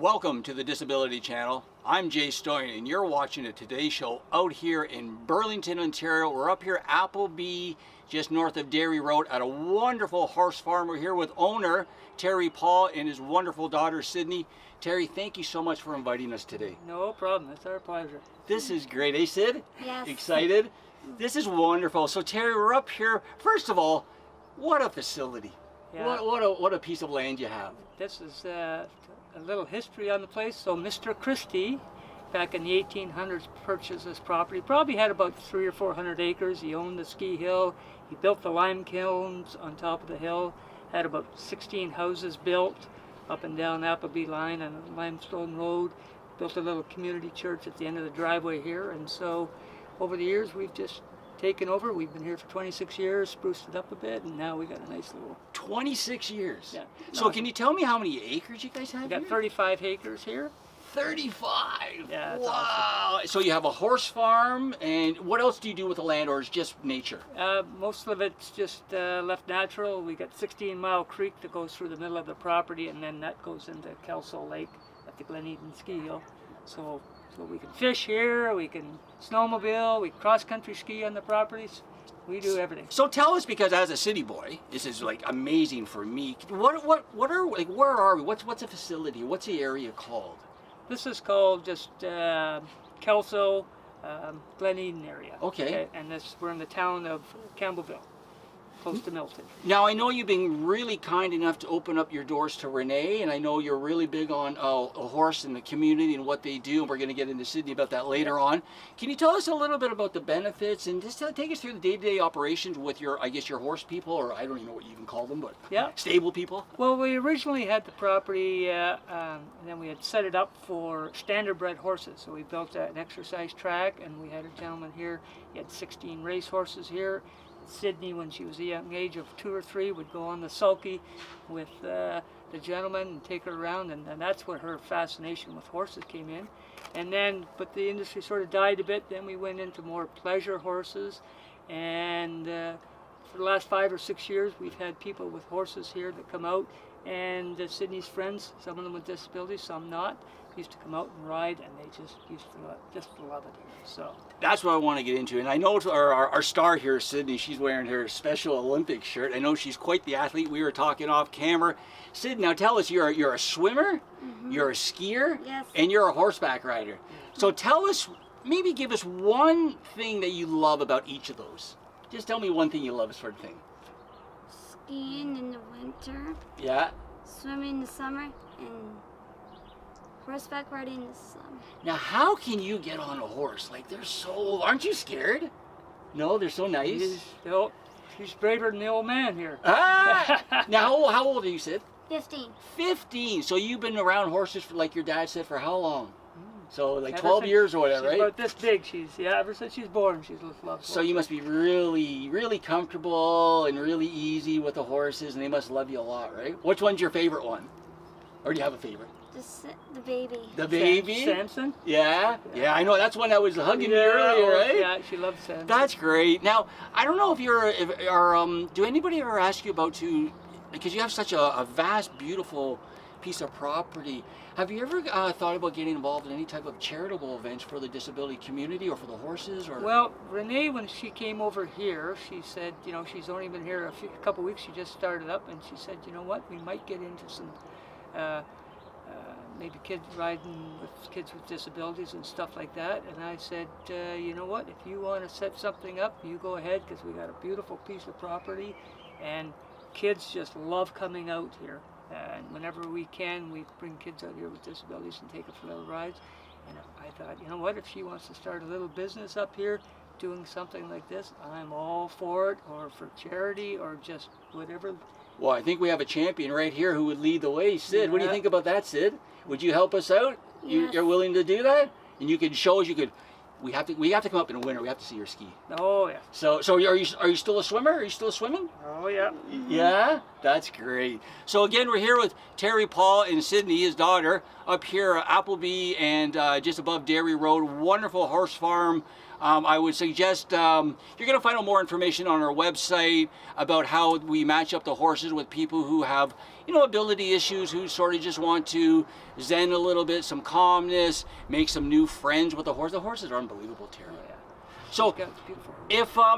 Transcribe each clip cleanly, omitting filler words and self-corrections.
Welcome to the Disability Channel. I'm Jay Stoyan and you're watching a Today Show out here in Burlington, Ontario. We're up here Appleby, just north of Dairy Road at a wonderful horse farm. We're here with owner Terry Paul and his wonderful daughter Sydney. Terry, thank you so much for inviting us today. No problem, it's our pleasure. This is great, eh Sid? Yes. Excited? This is wonderful. So Terry, we're up here. First of all, what a facility. Yeah. What a piece of land you have. This is a little history on the place. So Mr. Christie, back in the 1800s, purchased this property. Probably had about 300 or 400 acres. He owned the ski hill. He built the lime kilns on top of the hill. Had about 16 houses built up and down Appleby line on a limestone road. Built a little community church at the end of the driveway here. And so over the years, we've just taken over. We've been here for 26 years, spruced it up a bit, and now we got a nice little... 26 years? Yeah. So can you tell me how many acres you guys have We got here? 35 acres here. 35! Yeah, that's wow! So you have a horse farm, and what else do you do with the land, or is it just nature? Most of it's just left natural. We got 16 Mile Creek that goes through the middle of the property, and then that goes into Kelso Lake at the Glen Eden Ski Hill. So we can fish here, we can snowmobile, we cross-country ski on the properties. We do everything. So tell us, because as a city boy, this is like amazing for me. What are like? Where are we? What's a facility? What's the area called? This is called just Kelso, Glen Eden area. Okay. And we're in the town of Campbellville, close to Milton. Now I know you've been really kind enough to open up your doors to Renee, and I know you're really big on a horse and the community and what they do, and we're going to get into Sydney about that later on. Can you tell us a little bit about the benefits and just take us through the day-to-day operations with your, I guess, your horse people, or I don't even know what you even call them, but Yeah. stable people? Well, we originally had the property, and then we had set it up for standardbred horses. So we built an exercise track, and we had a gentleman here. He had 16 race horses here. Sydney, when she was a young age of 2 or 3, would go on the sulky with the gentleman and take her around, and that's where her fascination with horses came in. And then, but the industry sort of died a bit. Then we went into more pleasure horses, and for the last 5 or 6 years, we've had people with horses here that come out, and Sydney's friends, some of them with disabilities, some not, used to come out and ride, and they just used to love it here. So That's what I want to get into, and I know our star here, Sydney, she's wearing her Special Olympics shirt. I know she's quite the athlete. We were talking off camera. Sid, now tell us, you're a swimmer, you're a skier, Yes. and you're a horseback rider. So tell us, maybe give us one thing that you love about each of those. Just tell me one thing you love, sort of thing. Skiing in the winter, Yeah. swimming in the summer, and horseback riding in the summer. Now, how can you get on a horse? Like, they're so, aren't you scared? No, they're so nice. she's braver than the old man here. Ah! Now, how old are you, Sid? 15. 15. So you've been around horses, for, like your dad said, for how long? So like Ever 12 since- years or whatever, she's right? about this big. Ever since she's born, she's loved So you must be really, really comfortable and really easy with the horses, and they must love you a lot, right? Which one's your favorite one? Or do you have a favorite? The baby. The baby? Samson? Yeah? Yeah, I know. That's one that was hugging you earlier, right? Yeah, she loves Samson. That's great. Now, I don't know if do anybody ever ask you about because you have such a vast, beautiful piece of property. Have you ever thought about getting involved in any type of charitable events for the disability community or for the horses? Or Well, Renee, when she came over here, she said, she's only been here a couple weeks. She just started up, and she said, you know what, we might get into some maybe kids riding with kids with disabilities and stuff like that. And I said, you know what, if you want to set something up, you go ahead, because we got a beautiful piece of property, and kids just love coming out here. And whenever we can, we bring kids out here with disabilities and take them for little rides. And I thought, you know what, if she wants to start a little business up here doing something like this, I'm all for it, or for charity, or just whatever. Well, I think we have a champion right here who would lead the way. Sid, what do you Yeah. think about that, Sid? Would you help us out? Yes. You're willing to do that? And you could show us, we have to come up in the winter. We have to see your ski. Oh, yeah. So are you still a swimmer? Are you still swimming? Oh, yeah. Yeah, that's great. So again, we're here with Terry Paul and Sydney, his daughter, up here at Appleby and just above Dairy Road. Wonderful horse farm. I would suggest you're going to find out more information on our website about how we match up the horses with people who have, ability issues, who sort of just want to zen a little bit, some calmness, make some new friends with the horse. The horses are unbelievable, Terry. Yeah. So Yeah, it's beautiful.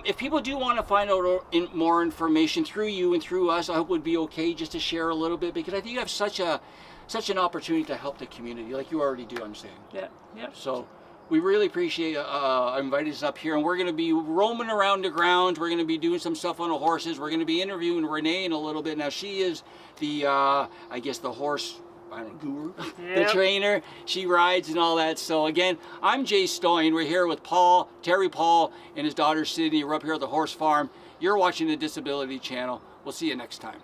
if people do want to find out more information through you and through us, I hope it would be okay just to share a little bit, because I think you have such an opportunity to help the community, like you already do, I'm saying. Yeah, yeah. So we really appreciate inviting us up here, and we're going to be roaming around the grounds. We're going to be doing some stuff on the horses. We're going to be interviewing Renee in a little bit. Now she is the, I guess the horse, I don't know, guru, the Yep. trainer. She rides and all that. So again, I'm Jay Stoyan. We're here with Terry Paul, and his daughter Sydney. We're up here at the horse farm. You're watching the Disability Channel. We'll see you next time.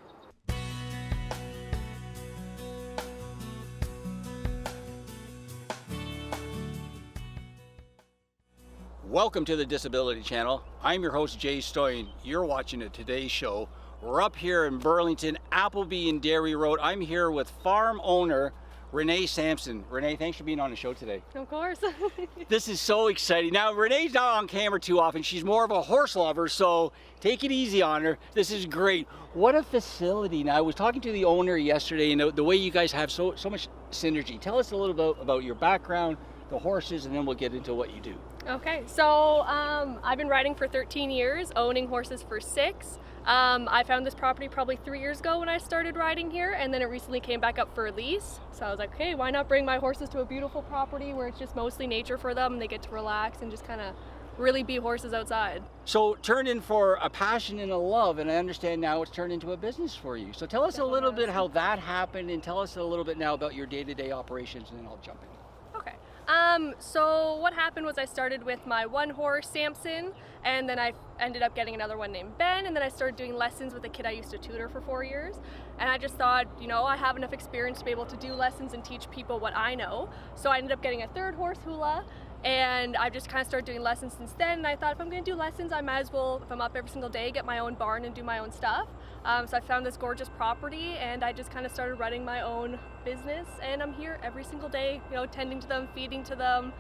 Welcome to the Disability Channel. I'm your host, Jay Stoyan. You're watching the Today Show. We're up here in Burlington, Appleby and Dairy Road. I'm here with farm owner Renee Sampson. Renee, thanks for being on the show today. Of course. This is so exciting. Now, Renee's not on camera too often. She's more of a horse lover, so take it easy on her. This is great. What a facility. Now, I was talking to the owner yesterday, and the way you guys have so much synergy. Tell us a little bit about your background, the horses, and then we'll get into what you do. Okay, so I've been riding for 13 years, owning horses for 6. I found this property probably 3 years ago when I started riding here, and then it recently came back up for a lease. So I was like, okay, why not bring my horses to a beautiful property where it's just mostly nature for them and they get to relax and just kind of really be horses outside. So turned in for a passion and a love, and I understand now it's turned into a business for you. So tell us a little bit how that happened, and tell us a little bit now about your day-to-day operations, and then I'll jump in. Okay. So what happened was I started with my one horse, Samson, and then I ended up getting another one named Ben, and then I started doing lessons with a kid I used to tutor for 4 years. And I just thought, I have enough experience to be able to do lessons and teach people what I know. So I ended up getting a third horse, Hula, and I've just kind of started doing lessons since then. And I thought if I'm going to do lessons, I might as well, if I'm up every single day, get my own barn and do my own stuff. So I found this gorgeous property, and I just kind of started running my own business, and I'm here every single day, tending to them, feeding to them.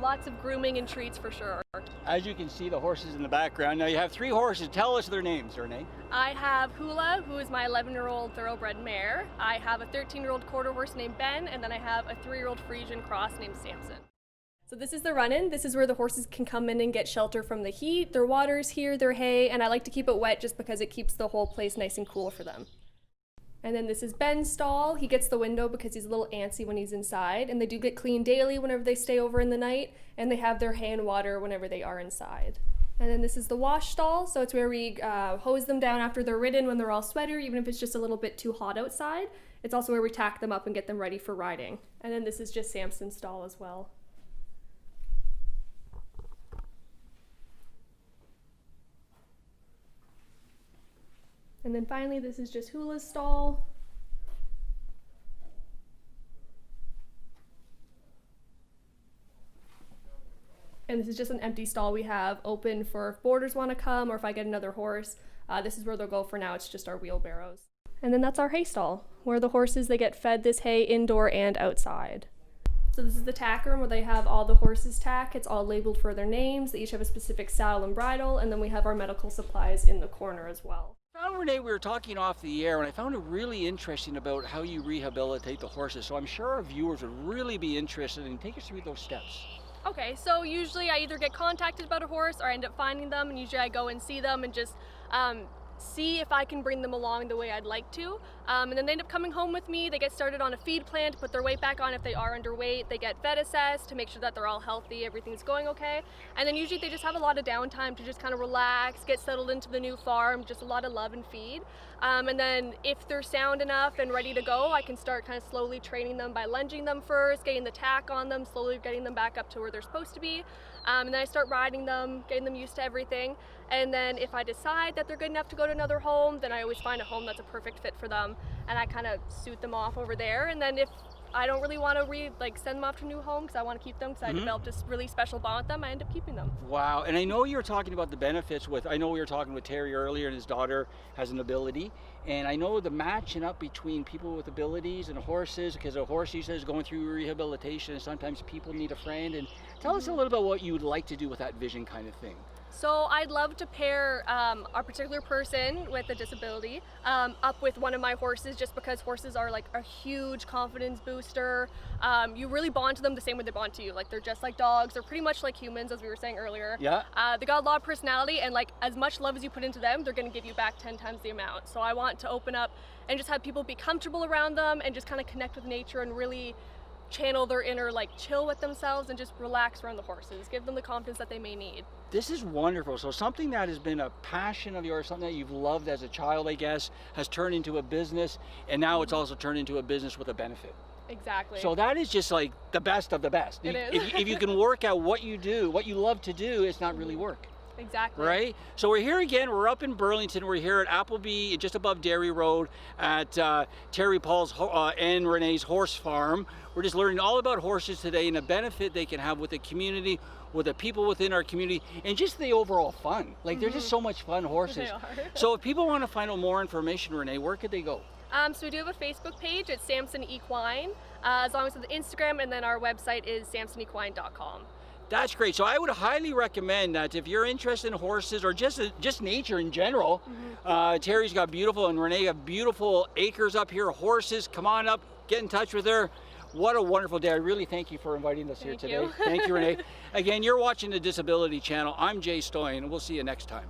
Lots of grooming and treats for sure. As you can see, the horses in the background. Now you have 3 horses. Tell us their names, Renee. I have Hula, who is my 11-year-old thoroughbred mare. I have a 13-year-old quarter horse named Ben, and then I have a 3-year-old Frisian cross named Samson. So this is the run-in. This is where the horses can come in and get shelter from the heat. Their water's here, their hay, and I like to keep it wet just because it keeps the whole place nice and cool for them. And then this is Ben's stall. He gets the window because he's a little antsy when he's inside, and they do get cleaned daily whenever they stay over in the night, and they have their hay and water whenever they are inside. And then this is the wash stall, so it's where we hose them down after they're ridden when they're all sweaty, even if it's just a little bit too hot outside. It's also where we tack them up and get them ready for riding. And then this is just Samson's stall as well. And then finally, this is just Hula's stall. And this is just an empty stall we have open for if boarders want to come, or if I get another horse. This is where they'll go for now. It's just our wheelbarrows. And then that's our hay stall, where the horses, they get fed this hay indoor and outside. So this is the tack room where they have all the horses' tack. It's all labeled for their names. They each have a specific saddle and bridle, and then we have our medical supplies in the corner as well. Renee, we were talking off the air, and I found it really interesting about how you rehabilitate the horses. So I'm sure our viewers would really be interested in take us through those steps. Okay, so usually I either get contacted about a horse or I end up finding them, and usually I go and see them and just see if I can bring them along the way I'd like to. And then they end up coming home with me. They get started on a feed plan to put their weight back on if they are underweight. They get vet assessed to make sure that they're all healthy, everything's going okay. And then usually they just have a lot of downtime to just kind of relax, get settled into the new farm, just a lot of love and feed. And then if they're sound enough and ready to go, I can start kind of slowly training them by lunging them first, getting the tack on them, slowly getting them back up to where they're supposed to be. And then I start riding them, getting them used to everything. And then if I decide that they're good enough to go to another home, then I always find a home that's a perfect fit for them, and I kind of suit them off over there. And then if I don't really want to send them off to a new home because I want to keep them because I developed this really special bond with them. I end up keeping them. Wow, and I know you were talking about the benefits with, I know we were talking with Terry earlier, and his daughter has an ability, and I know the matching up between people with abilities and horses, because a horse, he says, going through rehabilitation, and sometimes people need a friend. And tell us a little about what you would like to do with that vision kind of thing. So I'd love to pair a particular person with a disability up with one of my horses, just because horses are like a huge confidence booster. You really bond to them the same way they bond to you. Like, they're just like dogs. They're pretty much like humans, as we were saying earlier. Yeah. They got a lot of personality, and like as much love as you put into them, they're going to give you back 10 times the amount. So I want to open up and just have people be comfortable around them and just kind of connect with nature and really channel their inner chill with themselves and just relax around the horses, give them the confidence that they may need. This is wonderful. So something that has been a passion of yours, something that you've loved as a child, I guess, has turned into a business, and now it's also turned into a business with a benefit. Exactly. So that is just like the best of the best. It is. If you can work out what you do, what you love to do, it's not really work. Exactly. Right? So we're here again, we're up in Burlington, we're here at Appleby, just above Dairy Road at Terry Paul's and Renee's horse farm. We're just learning all about horses today and the benefit they can have with the community, with the people within our community, and just the overall fun. Like, they're just so much fun horses. They are. So if people want to find out more information, Renee, where could they go? So we do have a Facebook page, it's Samson Equine, as long as it's Instagram, and then our website is samsonequine.com. That's great. So I would highly recommend that if you're interested in horses or just nature in general, Terry's got beautiful, and Renee have beautiful acres up here, horses. Come on up, get in touch with her. What a wonderful day. I really thank you for inviting us here today. You. Thank you, Renee. Again, you're watching the Disability Channel. I'm Jay Stoyan, and we'll see you next time.